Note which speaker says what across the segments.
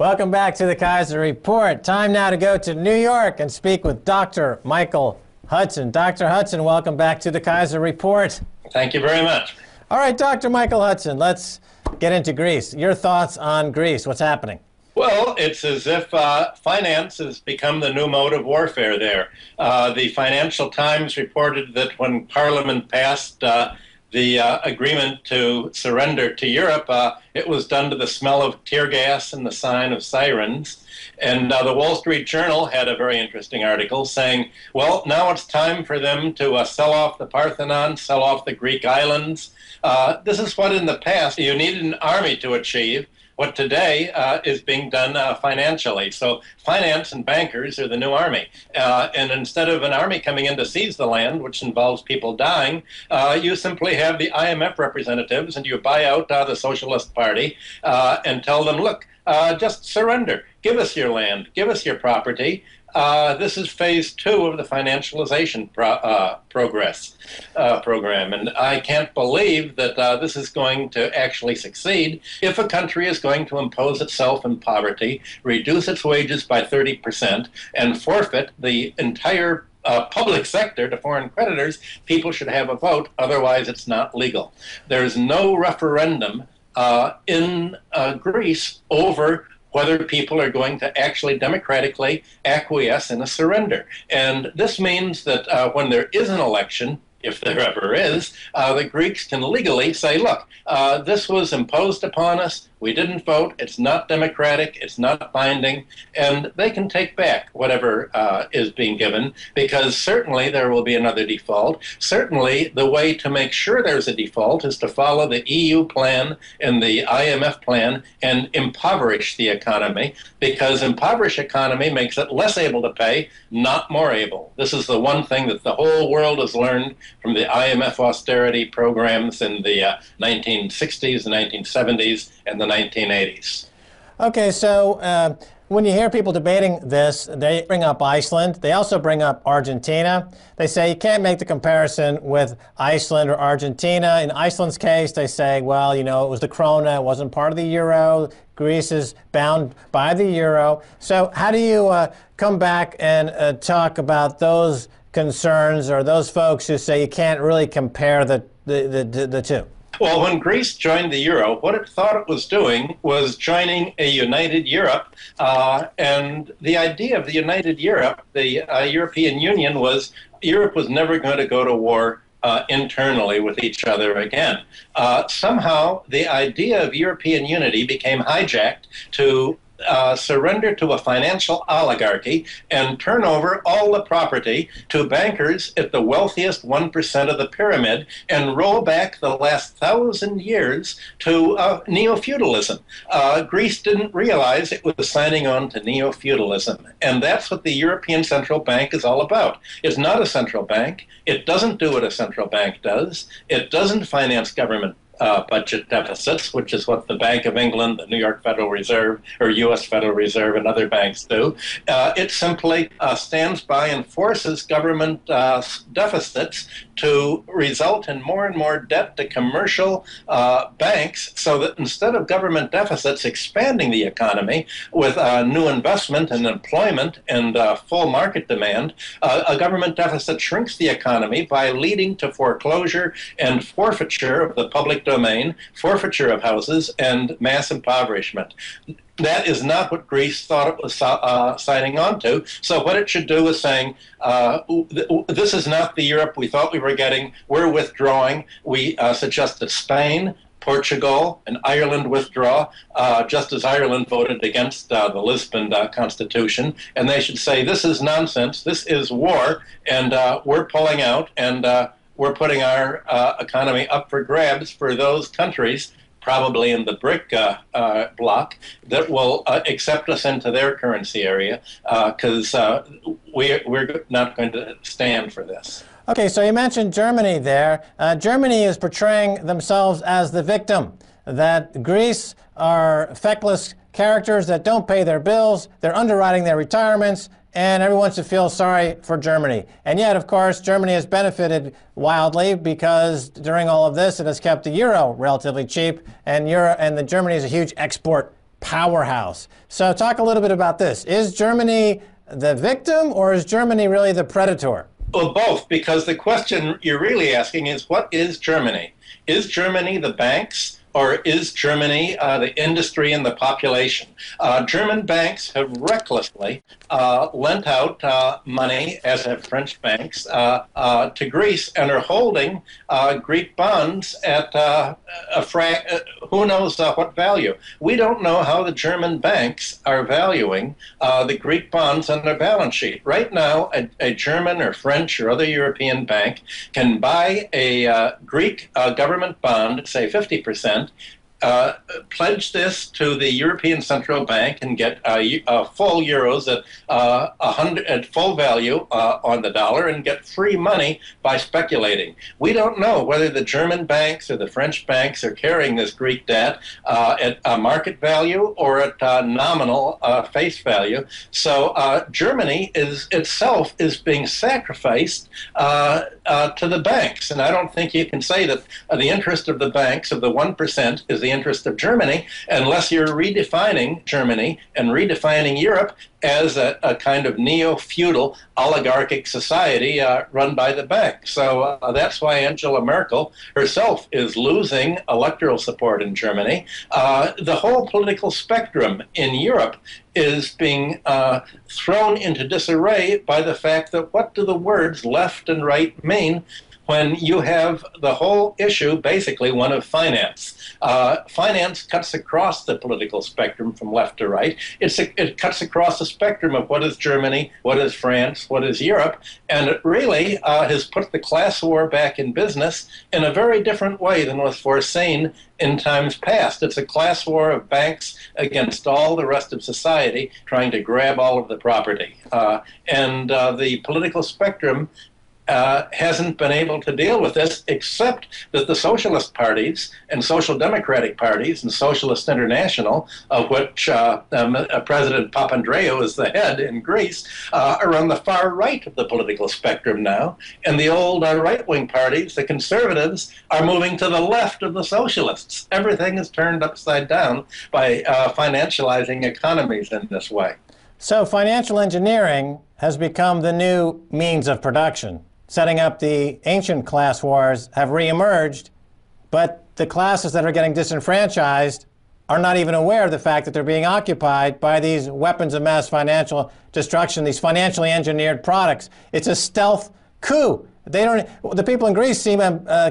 Speaker 1: Welcome back to the Keiser Report. Time now to go to New York and speak with Dr. Michael Hudson. Dr. Hudson, welcome back to the Keiser Report.
Speaker 2: Thank you very much.
Speaker 1: All right, Dr. Michael Hudson, let's get into Greece. Your thoughts on Greece. What's happening?
Speaker 2: Well, it's as if finance has become the new mode of warfare there. The Financial Times reported that when Parliament passed the agreement to surrender to Europe, it was done to the smell of tear gas and the sign of sirens. And the Wall Street Journal had a very interesting article saying, well, now it's time for them to sell off the Parthenon, sell off the Greek islands. This is what in the past you needed an army to achieve. What today is being done financially. So finance and bankers are the new army. And instead of an army coming in to seize the land, which involves people dying, you simply have the IMF representatives and you buy out the Socialist Party and tell them, look, just surrender. Give us your land. Give us your property. This is phase 2 of the financialization program, and I can't believe that this is going to actually succeed if a country is going to impose itself in poverty, reduce its wages by 30%, and forfeit the entire public sector to foreign creditors. People should have a vote, otherwise it's not legal. There's no referendum in Greece over whether people are going to actually democratically acquiesce in a surrender. And this means that when there is an election, if there ever is, the Greeks can legally say, look, this was imposed upon us, we didn't vote, it's not democratic, it's not binding, and they can take back whatever is being given, because certainly there will be another default. Certainly the way to make sure there's a default is to follow the EU plan and the IMF plan and impoverish the economy, because impoverished economy makes it less able to pay, not more able. This is the one thing that the whole world has learned from the IMF austerity programs in the 1960s, the 1970s, and the 1980s.
Speaker 1: Okay, so when you hear people debating this, they bring up Iceland. They also bring up Argentina. They say you can't make the comparison with Iceland or Argentina. In Iceland's case, they say, well, you know, it was the krona, it wasn't part of the euro. Greece is bound by the euro. So how do you come back and talk about those concerns or those folks who say you can't really compare the two?
Speaker 2: Well, when Greece joined the euro, what it thought it was doing was joining a united Europe. And the idea of the united Europe, the European Union, was Europe was never going to go to war internally with each other again. Somehow, the idea of European unity became hijacked to surrender to a financial oligarchy and turn over all the property to bankers at the wealthiest 1% of the pyramid and roll back the last 1,000 years to neo-feudalism. Greece didn't realize it was signing on to neo-feudalism, and that's what the European Central Bank is all about. It's not a central bank. It doesn't do what a central bank does. It doesn't finance government budget deficits, which is what the Bank of England, the New York Federal Reserve, or U.S. Federal Reserve, and other banks do. It simply stands by and forces government deficits to result in more and more debt to commercial banks, so that instead of government deficits expanding the economy with new investment and employment and full market demand, a government deficit shrinks the economy by leading to foreclosure and forfeiture of the public domain, forfeiture of houses, and mass impoverishment. That is not what Greece thought it was signing on to. So what it should do is saying, this is not the Europe we thought we were getting. We're withdrawing. We suggest that Spain, Portugal, and Ireland withdraw, just as Ireland voted against the Lisbon Constitution. And they should say, this is nonsense. This is war, and we're pulling out, and we're putting our economy up for grabs for those countries, probably in the BRIC bloc, that will accept us into their currency area, because we're not going to stand for this.
Speaker 1: Okay, so you mentioned Germany there. Germany is portraying themselves as the victim, that Greece are feckless characters that don't pay their bills, they're underwriting their retirements, and everyone should feel sorry for Germany. And yet, of course, Germany has benefited wildly because during all of this, it has kept the euro relatively cheap, and Germany is a huge export powerhouse. So talk a little bit about this. Is Germany the victim, or is Germany really the predator?
Speaker 2: Well, both, because the question you're really asking is, what is Germany? Is Germany the banks, or is Germany the industry and the population? German banks have recklessly lent out money, as have French banks, to Greece, and are holding Greek bonds at who knows what value. We don't know how the German banks are valuing the Greek bonds on their balance sheet. Right now, a German or French or other European bank can buy a Greek government bond, say 50%, pledge this to the European Central Bank and get full euros at full value on the dollar, and get free money by speculating. We don't know whether the German banks or the French banks are carrying this Greek debt at market value or at nominal face value. So Germany itself is being sacrificed to the banks, and I don't think you can say that the interest of the banks, of the 1%, is the interest of Germany, unless you're redefining Germany and redefining Europe as a kind of neo-feudal oligarchic society run by the bank. So that's why Angela Merkel herself is losing electoral support in Germany. The whole political spectrum in Europe is being thrown into disarray by the fact that what do the words left and right mean when you have the whole issue basically one of finance. Finance cuts across the political spectrum from left to right. It cuts across the spectrum of what is Germany, what is France, what is Europe, and it really has put the class war back in business in a very different way than was foreseen in times past. It's a class war of banks against all the rest of society, trying to grab all of the property. And the political spectrum hasn't been able to deal with this, except that the socialist parties and social democratic parties and Socialist International, of which President Papandreou is the head in Greece, are on the far right of the political spectrum now. And the old right-wing parties, the conservatives, are moving to the left of the socialists. Everything is turned upside down by financializing economies in this way.
Speaker 1: So financial engineering has become the new means of production. Setting up the ancient class wars have reemerged, but the classes that are getting disenfranchised are not even aware of the fact that they're being occupied by these weapons of mass financial destruction, these financially engineered products. It's a stealth coup. The people in Greece seem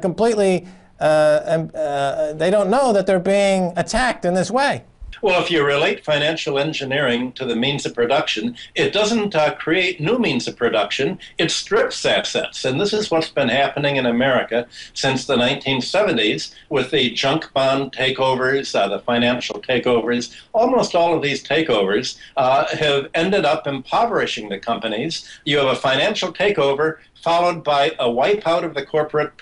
Speaker 1: completely, they don't know that they're being attacked in this way.
Speaker 2: Well, if you relate financial engineering to the means of production, it doesn't create new means of production, it strips assets. And this is what's been happening in America since the 1970s with the junk bond takeovers, the financial takeovers. Almost all of these takeovers have ended up impoverishing the companies. You have a financial takeover followed by a wipeout of the corporate,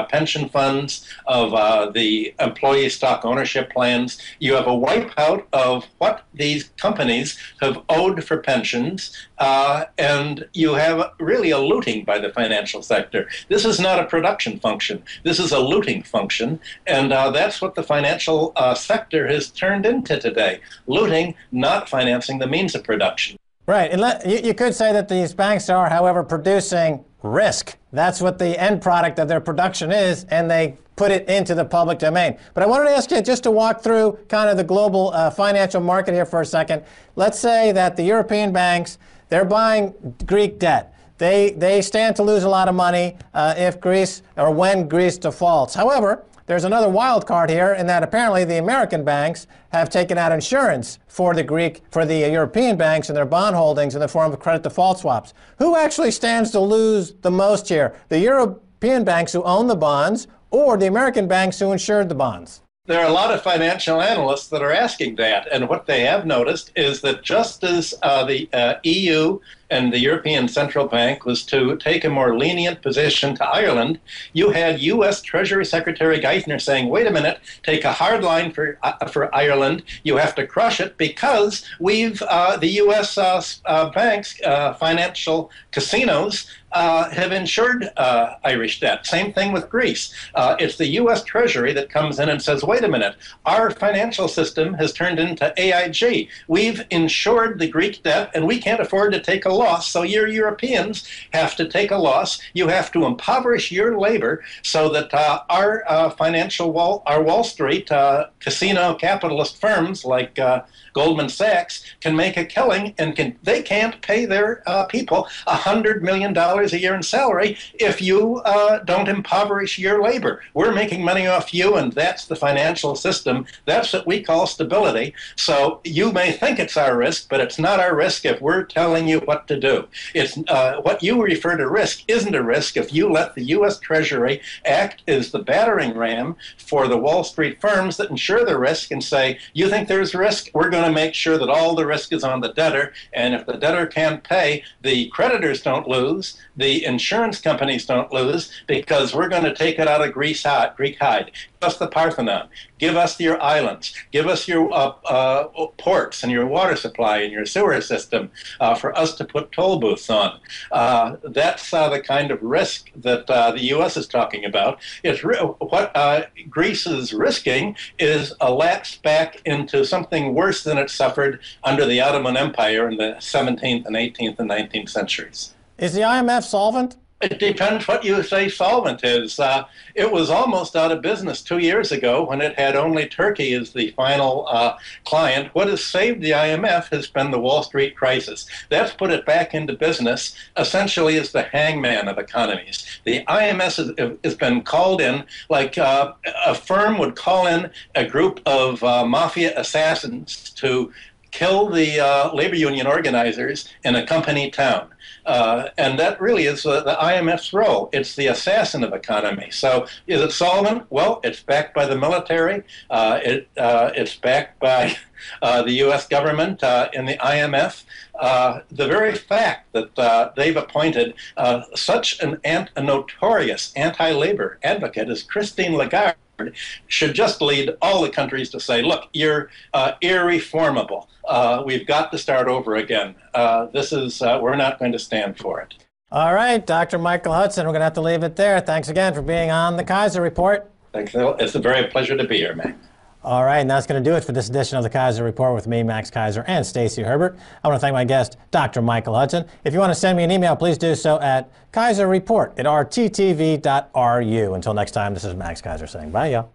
Speaker 2: pension funds, of the employee stock ownership plans. You have a wipeout of what these companies have owed for pensions, and you have really a looting by the financial sector. This is not a production function. This is a looting function, and that's what the financial sector has turned into today. Looting, not financing the means of production.
Speaker 1: Right. And you could say that these banks are, however, producing risk. That's what the end product of their production is, and they put it into the public domain. But I wanted to ask you just to walk through kind of the global financial market here for a second. Let's say that the European banks, they're buying Greek debt. They stand to lose a lot of money if Greece, or when Greece defaults. However, there's another wild card here in that apparently the American banks have taken out insurance for the European banks and their bond holdings in the form of credit default swaps. Who actually stands to lose the most here? The European banks who own the bonds, or the American banks who insured the bonds?
Speaker 2: There are a lot of financial analysts that are asking that, and what they have noticed is that just as the EU and the European Central Bank was to take a more lenient position to Ireland, you had U.S. Treasury Secretary Geithner saying, wait a minute, take a hard line for Ireland. You have to crush it because the U.S. banks, financial casinos, have insured Irish debt. Same thing with Greece. It's the U.S. Treasury that comes in and says, wait a minute, our financial system has turned into AIG. We've insured the Greek debt, and we can't afford to take a loss, so your Europeans have to take a loss. You have to impoverish your labor so that our Wall Street casino capitalist firms like Goldman Sachs can make a killing, and they can't pay their people $100 million a year in salary if you don't impoverish your labor. We're making money off you, and that's the financial system. That's what we call stability. So you may think it's our risk, but it's not our risk if we're telling you what to do. It's what you refer to risk isn't a risk if you let the U.S. Treasury act as the battering ram for the Wall Street firms that insure the risk and say, you think there's risk? We're going to make sure that all the risk is on the debtor, and if the debtor can't pay, the creditors don't lose, the insurance companies don't lose, because we're going to take it out of Greek hide. Give us the Parthenon. Give us your islands. Give us your ports and your water supply and your sewer system for us to put toll booths on. That's the kind of risk that the U.S. is talking about. It's what Greece is risking is a lapse back into something worse than it suffered under the Ottoman Empire in the 17th and 18th and 19th centuries.
Speaker 1: Is the IMF solvent?
Speaker 2: It depends what you say solvent is. It was almost out of business 2 years ago when it had only Turkey as the final client. What has saved the IMF has been the Wall Street crisis. That's put it back into business, essentially as the hangman of economies. The IMF has been called in like a firm would call in a group of mafia assassins to kill the labor union organizers in a company town. And that really is the IMF's role. It's the assassin of economy. So is it solvent? Well, it's backed by the military. It's backed by the U.S. government and the IMF. The very fact that they've appointed such a notorious anti-labor advocate as Christine Lagarde should just lead all the countries to say, look, you're irreformable. We've got to start over again. We're not going to stand for it.
Speaker 1: All right, Dr. Michael Hudson, we're going to have to leave it there. Thanks again for being on the Keiser Report.
Speaker 2: Thanks, Phil. It's a very pleasure to be here, Max.
Speaker 1: All right, and that's going to do it for this edition of the Keiser Report with me, Max Keiser, and Stacey Herbert. I want to thank my guest, Dr. Michael Hudson. If you want to send me an email, please do so at keiserreport@rttv.ru. Until next time, this is Max Keiser saying bye, y'all.